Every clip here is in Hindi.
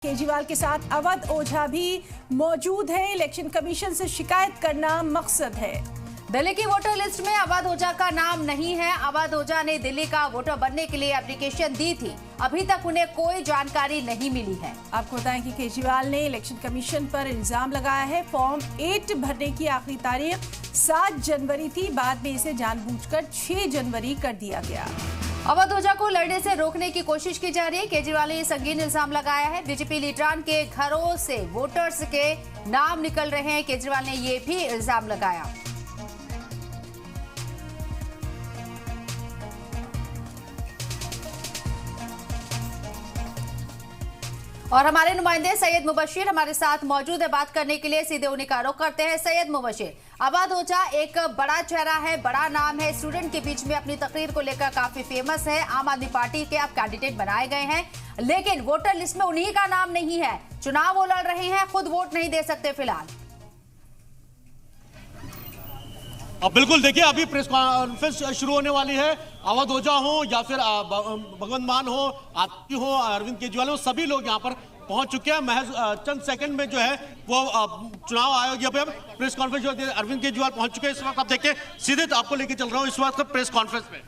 केजरीवाल के साथ अवध ओझा भी मौजूद है। इलेक्शन कमीशन से शिकायत करना मकसद है। दिल्ली की वोटर लिस्ट में अवध ओझा का नाम नहीं है। अवध ओझा ने दिल्ली का वोटर बनने के लिए एप्लीकेशन दी थी, अभी तक उन्हें कोई जानकारी नहीं मिली है। आपको बताएं कि केजरीवाल ने इलेक्शन कमीशन पर इल्जाम लगाया है। फॉर्म 8 भरने की आखिरी तारीख 7 जनवरी थी, बाद में इसे जानबूझकर 6 जनवरी कर दिया गया। अवध ओझा को लड़ने से रोकने की कोशिश की जा रही है। केजरीवाल ने संगीन इल्जाम लगाया है। बीजेपी लीडरान के घरों से वोटर्स के नाम निकल रहे हैं। केजरीवाल ने ये भी इल्जाम लगाया। और हमारे नुमाइंदे सैयद मुबशिर हमारे साथ मौजूद है बात करने के लिए। सीधे उन्हीं का रुख करते हैं। सैयद मुबशिर, अवध ओझा एक बड़ा चेहरा है, बड़ा नाम है, स्टूडेंट के बीच में अपनी तकरीर को लेकर काफी फेमस है। आम आदमी पार्टी के आप कैंडिडेट बनाए गए हैं, लेकिन वोटर लिस्ट में उन्हीं का नाम नहीं है। चुनाव वो लड़ रहे हैं, खुद वोट नहीं दे सकते फिलहाल। अब बिल्कुल देखिए, अभी प्रेस कॉन्फ्रेंस शुरू होने वाली है। अवध ओझा हो या फिर भगवंत मान हो, आतिशी हो, अरविंद केजरीवाल हो, सभी लोग यहाँ पर पहुंच चुके हैं। महज चंद सेकंड में जो है वो चुनाव आयोग यहाँ पे प्रेस कॉन्फ्रेंस जो है, अरविंद केजरीवाल पहुंच चुके हैं। इस वक्त आप देखिए, सीधे तो आपको लेके चल रहा हूँ इस वक्त प्रेस कॉन्फ्रेंस में।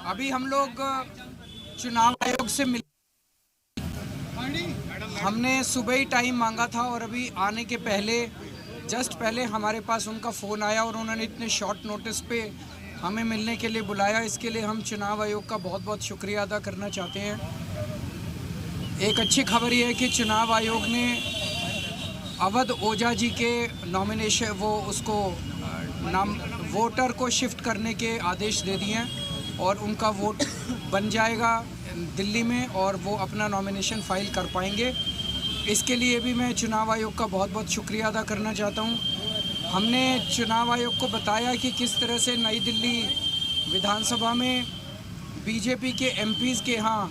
अभी हम लोग चुनाव आयोग से मिले, हमने सुबह ही टाइम मांगा था और अभी आने के जस्ट पहले हमारे पास उनका फ़ोन आया और उन्होंने इतने शॉर्ट नोटिस पे हमें मिलने के लिए बुलाया। इसके लिए हम चुनाव आयोग का बहुत बहुत शुक्रिया अदा करना चाहते हैं। एक अच्छी खबर ये है कि चुनाव आयोग ने अवध ओझा जी के नॉमिनेशन वोटर को शिफ्ट करने के आदेश दे दिए हैं और उनका वोट बन जाएगा दिल्ली में और वो अपना नॉमिनेशन फाइल कर पाएंगे। इसके लिए भी मैं चुनाव आयोग का बहुत बहुत शुक्रिया अदा करना चाहता हूँ। हमने चुनाव आयोग को बताया कि किस तरह से नई दिल्ली विधानसभा में बीजेपी के एमपीज़ के यहाँ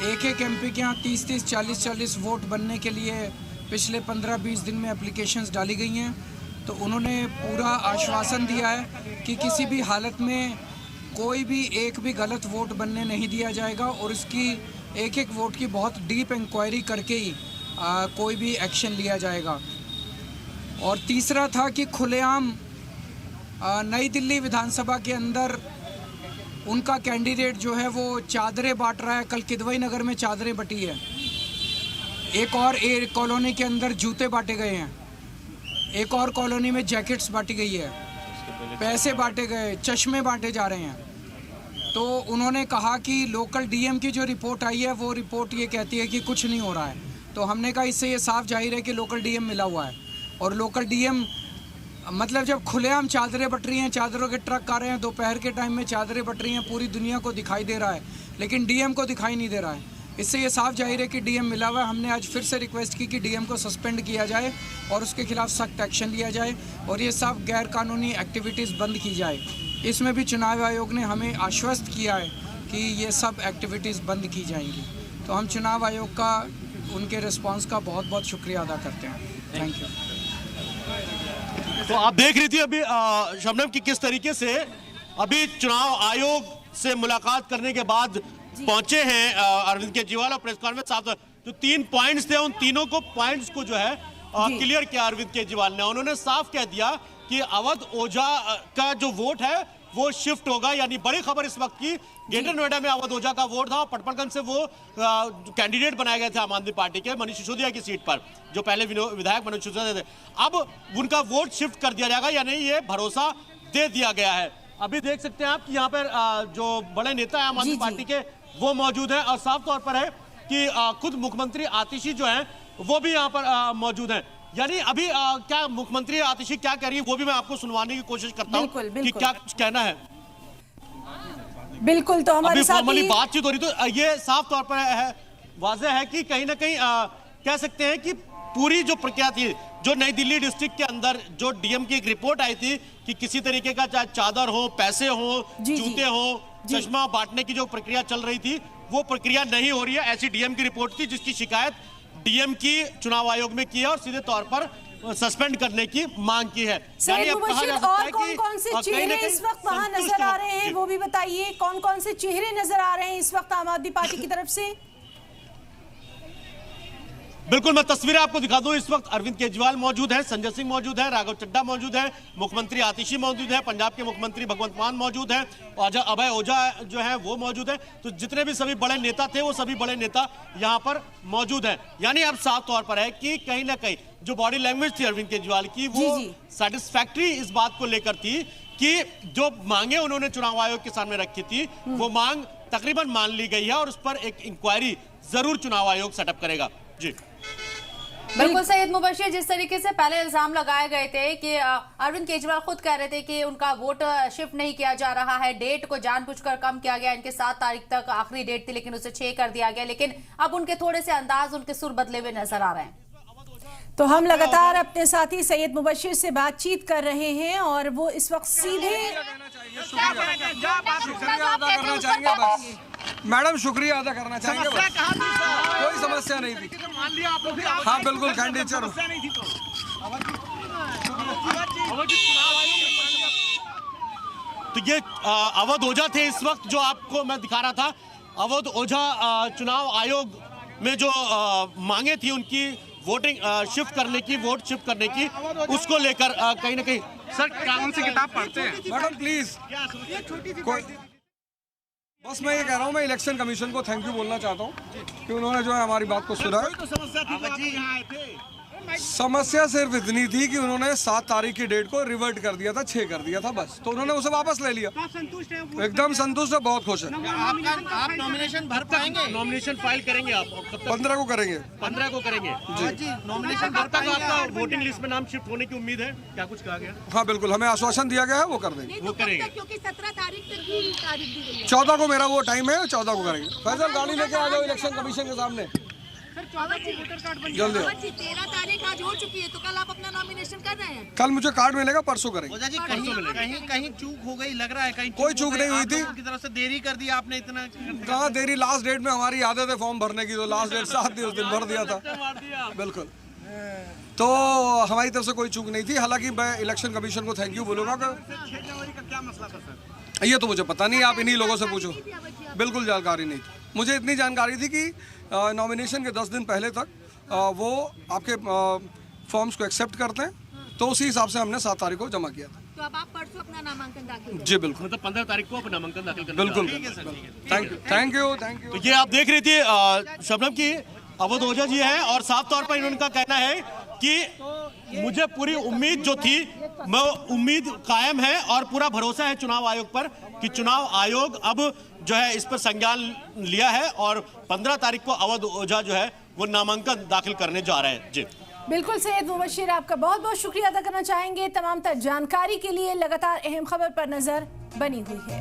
एक एमपी के यहाँ 30-30, 40-40 वोट बनने के लिए पिछले 15-20 दिन में एप्लीकेशंस डाली गई हैं। तो उन्होंने पूरा आश्वासन दिया है कि किसी भी हालत में कोई भी एक भी गलत वोट बनने नहीं दिया जाएगा और इसकी एक वोट की बहुत डीप इंक्वायरी करके ही कोई भी एक्शन लिया जाएगा। और तीसरा था कि खुलेआम नई दिल्ली विधानसभा के अंदर उनका कैंडिडेट जो है वो चादरें बांट रहा है। कल किदवई नगर में चादरें बटी है, एक कॉलोनी के अंदर जूते बांटे गए हैं, एक और कॉलोनी में जैकेट्स बांटी गई है, पैसे बांटे गए, चश्मे बांटे जा रहे हैं। तो उन्होंने कहा कि लोकल डीएम की जो रिपोर्ट आई है वो रिपोर्ट ये कहती है कि कुछ नहीं हो रहा है। तो हमने कहा इससे ये साफ जाहिर है कि लोकल डीएम मिला हुआ है। और लोकल डीएम मतलब जब खुलेआम चादरें बट रही हैं, चादरों के ट्रक आ रहे हैं, दोपहर के टाइम में चादरें बट रही हैं, पूरी दुनिया को दिखाई दे रहा है, लेकिन डीएम को दिखाई नहीं दे रहा है। इससे ये साफ जाहिर है कि डीएम मिला हुआ है। हमने आज फिर से रिक्वेस्ट की कि डीएम को सस्पेंड किया जाए और उसके खिलाफ सख्त एक्शन लिया जाए और ये सब गैर कानूनी एक्टिविटीज़ बंद की जाए। इसमें भी चुनाव आयोग ने हमें आश्वस्त किया है कि ये सब एक्टिविटीज़ बंद की जाएंगी। तो हम चुनाव आयोग का उनके रिस्पांस का बहुत बहुत शुक्रिया अदा करते हैं। Thank you. तो आप देख रही थी अभी शबनम की किस तरीके से अभी चुनाव आयोग से मुलाकात करने के बाद पहुंचे हैं अरविंद केजरीवाल और प्रेस कॉन्फ्रेंस साहब। जो 3 पॉइंट्स थे उन तीनों को पॉइंट्स को जो है क्लियर किया अरविंद केजरीवाल ने। उन्होंने साफ कह दिया कि अवध ओझा का जो वोट है वो शिफ्ट होगा। यानी बड़ी खबर इस वक्त की, ग्रेटर नोएडा में अवध ओझा का वोट था, पटपड़गंज से वो कैंडिडेट बनाए गए थे आम आदमी पार्टी के मनीष सिसोदिया की सीट पर, जो पहले विधायक मनीष सिसोदिया थे। अब उनका वोट शिफ्ट कर दिया जाएगा, यानी ये भरोसा दे दिया गया है। अभी देख सकते हैं आप कि यहाँ पर जो बड़े नेता है आम आदमी पार्टी के वो मौजूद है और साफ तौर पर है कि खुद मुख्यमंत्री आतिशी जो है वो भी यहाँ पर मौजूद है। यानी अभी क्या मुख्यमंत्री आतिशी क्या कह रही है वो भी मैं आपको सुनवाने की कोशिश करता हूँ कि क्या कुछ कहना है। बिल्कुल, तो हमारे साथ फॉर्मली बातचीत हो रही, तो ये साफ तौर पर है, वाज़ेह है कि कहीं ना कहीं कह सकते हैं कि पूरी जो प्रक्रिया थी, जो नई दिल्ली डिस्ट्रिक्ट के अंदर जो डीएम की एक रिपोर्ट आई थी कि किसी तरीके का चाहे चादर हो, पैसे हो, जूते हो, चश्मा बांटने की जो प्रक्रिया चल रही थी वो प्रक्रिया नहीं हो रही है। ऐसी डीएम की रिपोर्ट थी जिसकी शिकायत डीएम की चुनाव आयोग में की है और सीधे तौर पर सस्पेंड करने की मांग की है। सैयद मुबश्शिर, और कौन-कौन से चेहरे इस वक्त वहां नजर आ रहे हैं वो भी बताइए, कौन-कौन से चेहरे नजर आ रहे हैं इस वक्त आम आदमी पार्टी की तरफ से? बिल्कुल, मैं तस्वीरें आपको दिखा दूं। इस वक्त अरविंद केजरीवाल मौजूद है, संजय सिंह मौजूद है, राघव चड्ढा मौजूद है, मुख्यमंत्री आतिशी मौजूद है, पंजाब के मुख्यमंत्री भगवंत मान मौजूद है, और अभय ओझा जो है वो मौजूद है। तो जितने भी सभी बड़े नेता थे वो सभी बड़े नेता यहाँ पर मौजूद हैं। यानी अब साफ तौर पर है कि कहीं ना कहीं जो बॉडी लैंग्वेज थी अरविंद केजरीवाल की वो सेटिस्फैक्टरी इस बात को लेकर थी कि जो मांगे उन्होंने चुनाव आयोग के सामने रखी थी वो मांग तकरीबन मान ली गई है और उस पर एक इंक्वायरी जरूर चुनाव आयोग सेटअप करेगा। जी बिल्कुल सैयद मुबश्शिर, जिस तरीके से पहले इल्जाम लगाए गए थे कि अरविंद केजरीवाल खुद कह रहे थे कि उनका वोट शिफ्ट नहीं किया जा रहा है, डेट को जानबूझकर कम किया गया, इनके 7 तारीख तक आखिरी डेट थी लेकिन उसे 6 कर दिया गया, लेकिन अब उनके थोड़े से अंदाज, उनके सुर बदले हुए नजर आ रहे हैं। तो हम लगातार अपने साथी सैयद मुबश्शिर से बातचीत कर रहे हैं और वो इस वक्त सीधे मैडम शुक्रिया अदा करना चाहेंगे, कोई समस्या नहीं थी। हाँ बिल्कुल कैंडिडेट तो ये अवध ओझा थे इस वक्त जो आपको मैं दिखा रहा था। अवध ओझा चुनाव आयोग में जो मांगे थी उनकी वोटिंग शिफ्ट करने की, वोट शिफ्ट करने की, उसको लेकर कहीं ना कहीं सर कौन सी किताब पढ़ते हैं मैडम प्लीज। बस मैं ये कह रहा हूँ, मैं इलेक्शन कमीशन को थैंक यू बोलना चाहता हूँ कि उन्होंने जो है हमारी बात को सुना। समस्या सिर्फ इतनी थी कि उन्होंने 7 तारीख की डेट को रिवर्ट कर दिया था, 6 कर दिया था बस, तो उन्होंने उसे वापस ले लिया। एकदम संतुष्ट है, बहुत खुश है। आप नॉमिनेशन भर पाएंगे? नॉमिनेशन फाइल करेंगे आप? 15 को करेंगे। 15 को करेंगे जी। नॉमिनेशन भर पाएंगे? आपका वोटिंग लिस्ट में नाम शिफ्ट होने की उम्मीद है? क्या कुछ कहा गया? हाँ बिल्कुल, हमें आश्वासन दिया गया है, वो कर देंगे। वो करेंगे क्योंकि 17 तारीख तक की तारीख दी गई है। 14 को मेरा वो टाइम है, 14 को करेंगे। फैसल गाड़ी लेके आ जाओ इलेक्शन कमीशन के सामने जल्दी। 13 तारीख आज हो चुकी है, तो कल आप अपना नॉमिनेशन कर रहे हैं? कल मुझे कार्ड मिलेगा, परसों करेंगे। ओझा जी कहीं चूक हो गई लग रहा है, कहीं कोई चूक नहीं हुई थी की तरफ से देरी कर दी आपने। इतना कहाँ देरी, लास्ट डेट में हमारी आदत है फॉर्म भरने की, तो लास्ट डेट 7 थी, उस दिन भर दिया था बिल्कुल। तो हमारी तरफ से कोई चूक नहीं थी। हालांकि मैं इलेक्शन कमीशन को थैंक यू बोलूँगा। 6 जनवरी का क्या मसला था सर? ये तो मुझे पता नहीं, आप इन्हीं लोगों से पूछो। बिल्कुल जानकारी नहीं थी मुझे। इतनी जानकारी थी कि नॉमिनेशन के 10 दिन पहले तक वो आपके फॉर्म्स को एक्सेप्ट करते हैं, तो उसी हिसाब से हमने 7 तारीख को जमा किया था। तो अब आप परसों अपना नामांकन दाखिल करें? जी बिल्कुल, मतलब 15 तारीख को अपना नामांकन दाखिल करना। बिल्कुल, थैंक यू। तो ये आप देख रही थी शबनम की अवध ओझा जी हैं और साफ तौर पर इन्होंने कहना है कि मुझे पूरी उम्मीद जो थी मैं उम्मीद कायम है और पूरा भरोसा है चुनाव आयोग पर कि चुनाव आयोग अब जो है इस पर संज्ञान लिया है और 15 तारीख को अवध ओझा जो है वो नामांकन दाखिल करने जा रहे हैं। जी बिल्कुल सैयद मुबश्शिर, आपका बहुत बहुत शुक्रिया अदा करना चाहेंगे। तमाम तर जानकारी के लिए लगातार अहम खबर पर नजर बनी हुई है।